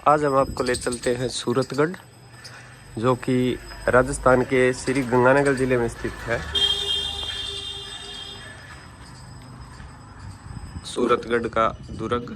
आज हम आपको ले चलते हैं सूरतगढ़, जो कि राजस्थान के श्री गंगानगर जिले में स्थित है। सूरतगढ़ का दुर्ग।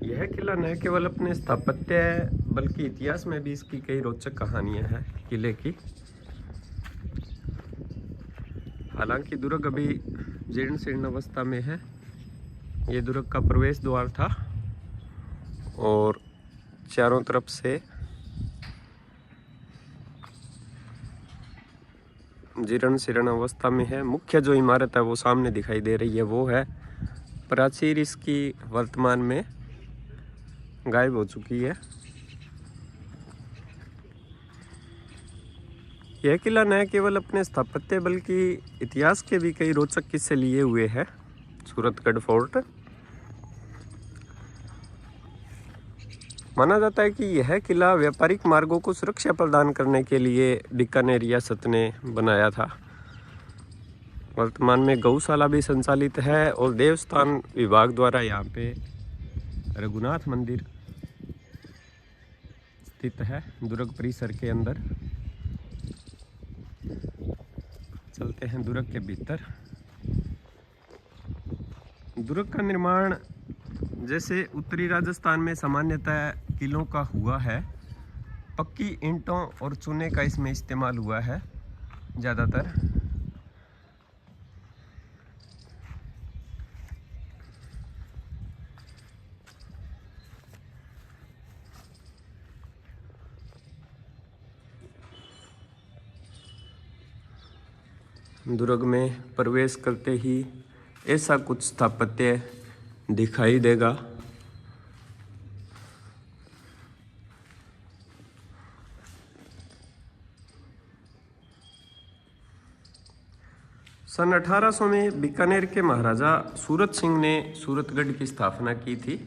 यह किला न केवल अपने स्थापत्य बल्कि इतिहास में भी इसकी कई रोचक कहानियां हैं किले की। हालांकि दुर्ग अभी जीर्ण शीर्ण अवस्था में है। ये दुर्ग का प्रवेश द्वार था और चारों तरफ से जीर्ण शीर्ण अवस्था में है। मुख्य जो इमारत है वो सामने दिखाई दे रही है, वो है प्राचीर। इसकी वर्तमान में गायब हो चुकी है। यह किला न केवल अपने स्थापत्य बल्कि इतिहास के भी कई रोचक किस्से लिए हुए है। सूरतगढ़ फोर्ट माना जाता है कि यह किला व्यापारिक मार्गों को सुरक्षा प्रदान करने के लिए बीकानेर रियासत ने बनाया था। वर्तमान में गौशाला भी संचालित है और देवस्थान विभाग द्वारा यहाँ पे रघुनाथ मंदिर स्थित है दुर्ग परिसर के अंदर। चलते हैं दुर्ग के भीतर। दुर्ग का निर्माण जैसे उत्तरी राजस्थान में सामान्यतः किलों का हुआ है, पक्की ईंटों और चूने का इसमें इस्तेमाल हुआ है ज़्यादातर। दुर्ग में प्रवेश करते ही ऐसा कुछ स्थापत्य दिखाई देगा। सन 1800 में बीकानेर के महाराजा सूरत सिंह ने सूरतगढ़ की स्थापना की थी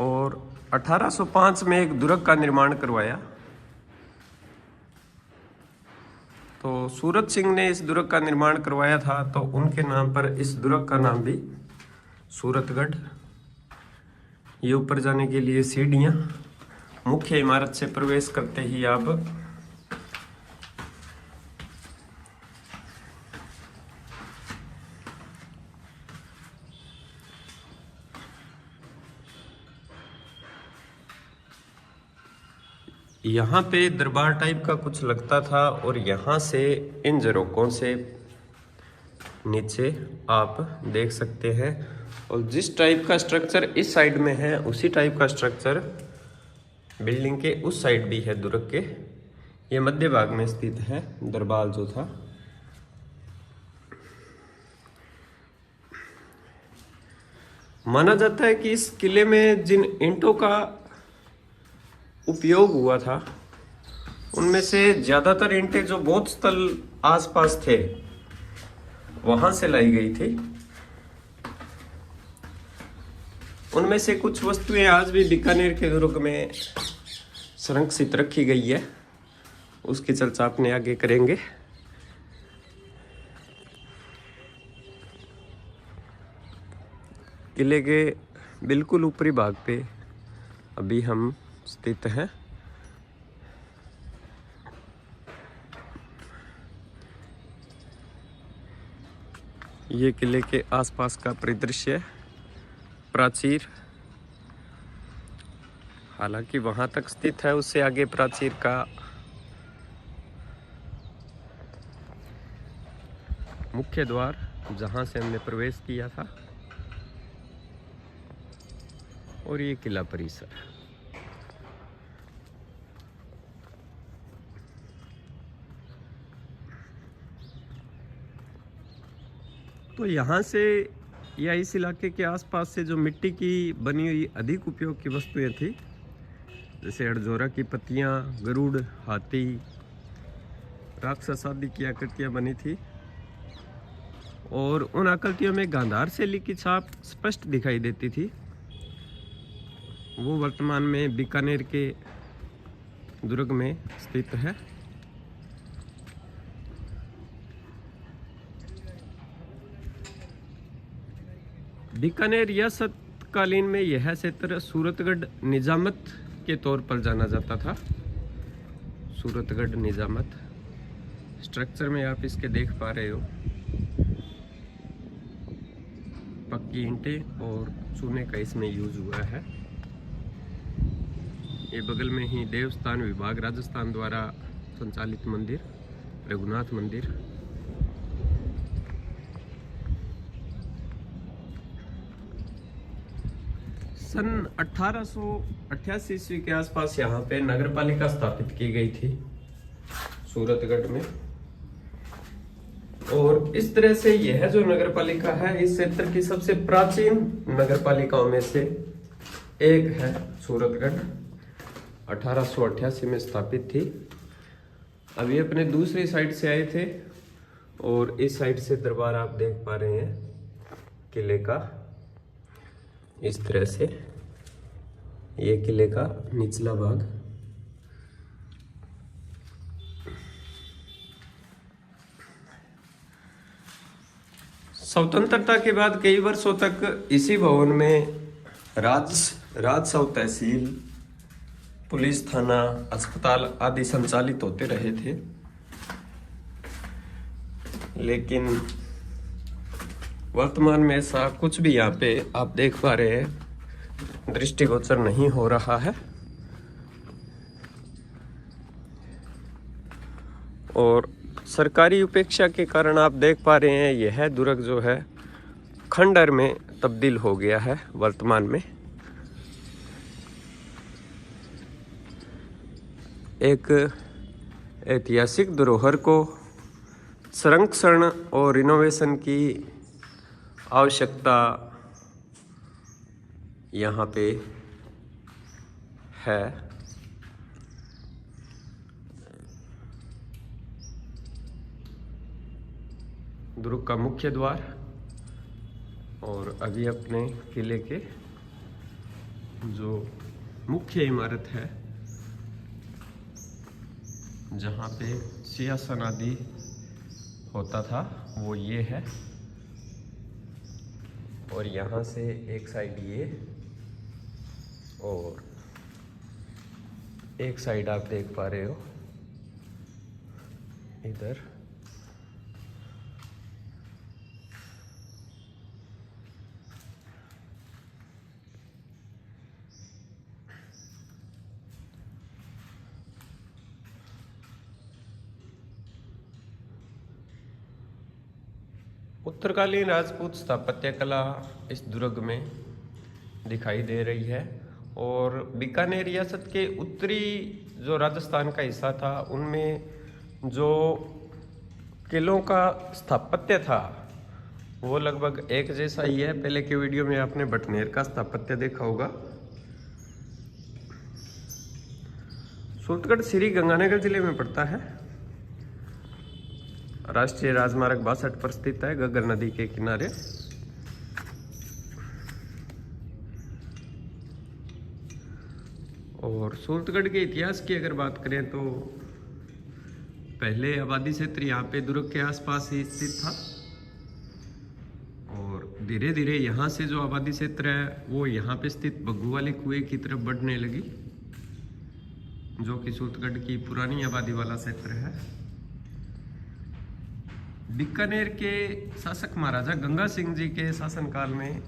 और 1805 में एक दुर्ग का निर्माण करवाया। तो सूरत सिंह ने इस दुर्ग का निर्माण करवाया था, तो उनके नाम पर इस दुर्ग का नाम भी सूरतगढ़। ये ऊपर जाने के लिए सीढ़ियाँ। मुख्य इमारत से प्रवेश करते ही आप यहाँ पे दरबार टाइप का कुछ लगता था और यहाँ से इन झरोकों से नीचे आप देख सकते हैं। और जिस टाइप का स्ट्रक्चर इस साइड में है उसी टाइप का स्ट्रक्चर बिल्डिंग के उस साइड भी है दुर्ग के। ये मध्य भाग में स्थित है दरबार जो था। माना जाता है कि इस किले में जिन ईंटों का उपयोग हुआ था उनमें से ज्यादातर ईंटें जो बौद्ध स्थल आसपास थे वहां से लाई गई थी। उनमें से कुछ वस्तुएं आज भी बीकानेर के दुर्ग में संरक्षित रखी गई है। उसकी चर्चा अपने आगे करेंगे। किले के बिल्कुल ऊपरी भाग पे अभी हम स्थित हैं। ये किले के आसपास का परिदृश्य प्राचीर, हालांकि वहां तक स्थित है, उससे आगे प्राचीर का मुख्य द्वार जहां से हमने प्रवेश किया था, और ये किला परिसर। तो यहाँ से या इस इलाके के आसपास से जो मिट्टी की बनी हुई अधिक उपयोग की वस्तुएं थी, जैसे अड़जोरा की पत्तियाँ, गरुड़, हाथी, राक्षस आदि की आकृतियाँ बनी थी। और उन आकृतियों में गांधार शैली की छाप स्पष्ट दिखाई देती थी। वो वर्तमान में बीकानेर के दुर्ग में स्थित है। बीकानेर रियासत कालीन में यह क्षेत्र सूरतगढ़ निजामत के तौर पर जाना जाता था। सूरतगढ़ निजामत स्ट्रक्चर में आप इसके देख पा रहे हो, पक्की ईंटें और चूने का इसमें यूज हुआ है। ये बगल में ही देवस्थान विभाग राजस्थान द्वारा संचालित मंदिर रघुनाथ मंदिर। सन 1888 ईस्वी के आसपास यहाँ पे नगर पालिका स्थापित की गई थी सूरतगढ़ में, और इस तरह से यह जो नगर पालिका है इस क्षेत्र की सबसे प्राचीन नगर पालिकाओं में से एक है। सूरतगढ़ 1888 में स्थापित थी। अभी अपने दूसरी साइड से आए थे और इस साइड से दरबार आप देख पा रहे हैं किले का। इस तरह से ये किले का निचला भाग। स्वतंत्रता के बाद कई वर्षों तक इसी भवन में राजस्व तहसील, पुलिस थाना, अस्पताल आदि संचालित होते रहे थे, लेकिन वर्तमान में ऐसा कुछ भी यहाँ पे आप देख पा रहे हैं दृष्टिगोचर नहीं हो रहा है। और सरकारी उपेक्षा के कारण आप देख पा रहे हैं यह दुर्ग जो है खंडहर में तब्दील हो गया है वर्तमान में। एक ऐतिहासिक धरोहर को संरक्षण और रिनोवेशन की आवश्यकता यहाँ पे है। दुर्ग का मुख्य द्वार और अभी अपने किले के जो मुख्य इमारत है जहाँ पे सिंहासन आदि होता था वो ये है, और यहाँ से एक साइड ये और एक साइड आप देख पा रहे हो इधर। उत्तरकालीन राजपूत स्थापत्य कला इस दुर्ग में दिखाई दे रही है, और बीकानेर रियासत के उत्तरी जो राजस्थान का हिस्सा था उनमें जो किलों का स्थापत्य था वो लगभग एक जैसा ही है। पहले के वीडियो में आपने बटनेर का स्थापत्य देखा होगा। सूरतगढ़ श्री गंगानगर जिले में पड़ता है। राष्ट्रीय राजमार्ग 62 पर स्थित है, घग्गर नदी के किनारे। और सूरतगढ़ के इतिहास की अगर बात करें तो पहले आबादी क्षेत्र यहाँ पे दुर्ग के आसपास ही स्थित था, और धीरे धीरे यहाँ से जो आबादी क्षेत्र है वो यहाँ पे स्थित बग्गू वाले कुएं की तरफ बढ़ने लगी, जो कि सूरतगढ़ की पुरानी आबादी वाला क्षेत्र है। बीकानेर के शासक महाराजा गंगा सिंह जी के शासनकाल में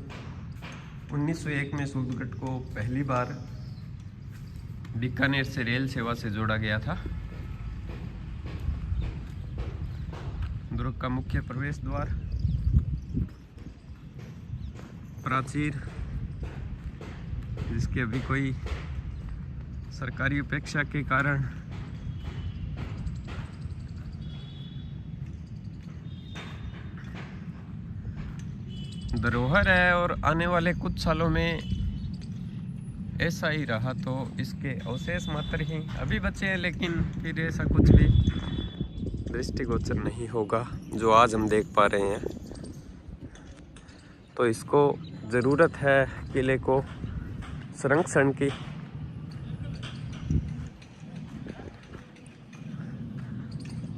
1901 में सूरतगढ़ को पहली बार बीकानेर से रेल सेवा से जोड़ा गया था। दुर्ग का मुख्य प्रवेश द्वार, प्राचीर, जिसकी अभी कोई सरकारी उपेक्षा के कारण धरोहर है, और आने वाले कुछ सालों में ऐसा ही रहा तो इसके अवशेष मात्र ही अभी बचे हैं, लेकिन फिर ऐसा कुछ भी दृष्टिगोचर नहीं होगा जो आज हम देख पा रहे हैं। तो इसको ज़रूरत है किले को संरक्षण की।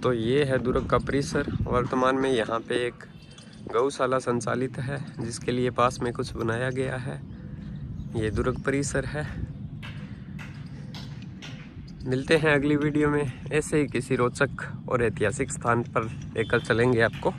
तो ये है दुर्ग का परिसर। वर्तमान में यहाँ पे एक गौशाला संचालित है, जिसके लिए पास में कुछ बनाया गया है। ये दुर्ग परिसर है। मिलते हैं अगली वीडियो में, ऐसे ही किसी रोचक और ऐतिहासिक स्थान पर लेकर चलेंगे आपको।